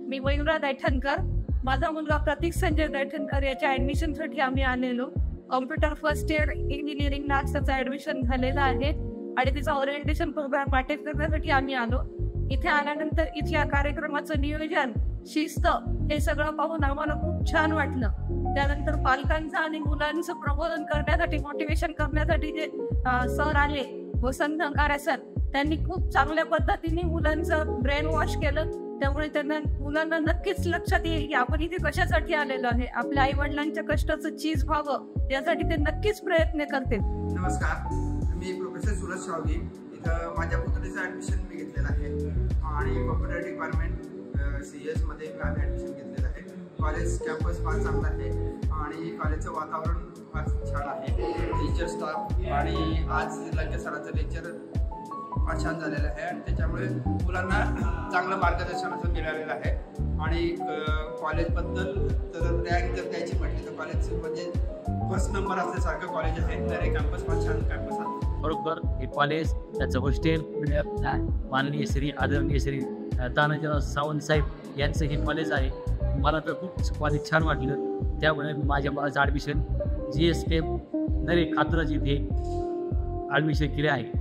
मी मयुरा दैठणकर, माझा मुलगा प्रतीक संजय दैठणकर याच्या ॲडमिशनसाठी आम्ही आलेलो. कॉम्प्युटर फर्स्ट इयर इंजिनिअरिंगला त्याचं ॲडमिशन झालेलं आहे आणि तिचा ओरिएंटेशन प्रोग्राम अटेंड करण्यासाठी आम्ही आलो. इथे आल्यानंतर इथल्या कार्यक्रमाचं नियोजन, शिस्त हे सगळं पाहून आम्हाला खूप छान वाटलं. त्यानंतर पालकांचं आणि मुलांचं प्रबोधन करण्यासाठी, मोटिवेशन करण्यासाठी जे सर आले, वसंत अंगारे सर, त्यांनी खूप चांगल्या पद्धतीने मुलांचं ब्रेन वॉश केलं. त्यामुळे त्यांना मुलांना नक्कीच लक्षात येईल की आपण इथे कशासाठी आलेलो आहे, आपल्या आई वडिलांच्या कष्टाचं चीज व्हावं यासाठी ते नक्कीच प्रयत्न करतील. नमस्कार, मी प्रोफेसर सुरज शावगी. इथं माझ्या पुतणीचं ॲडमिशन मी घेतलेलं आहे आणि कॉम्प्युटर डिपार्टमेंट CS मध्ये आम्ही ॲडमिशन घेतलेलं आहे. कॉलेज कॅम्पस फार चांगला आहे आणि कॉलेजचं वातावरण फार छान आहे. टीचर स्टाफ आणि आज लंके सरांचं लेक्चर फार छान झालेलं आहे आणि त्याच्यामुळे मुलांना चांगलं मार्गदर्शन असं मिळालेलं आहे. आणि कॉलेजबद्दल तर रँक जर द्यायची म्हटली तर कॉलेज म्हणजे फर्स्ट नंबर असल्यासारखं कॉलेज आहे. तर हे कॅम्पस फार छान कॅम्पस आहे. बरोबर, हे कॉलेज, त्याचं हॉस्टेल, माननीय श्री आदरणीय श्री तानाजीराव सावंत साहेब यांचं हे कॉलेज आहे. मला तर खूप कॉलेज छान वाटलं. त्यामुळे माझ्या मुलाचं ॲडमिशन GSK नरे खात्रज इथे ॲडमिशन केले आहे.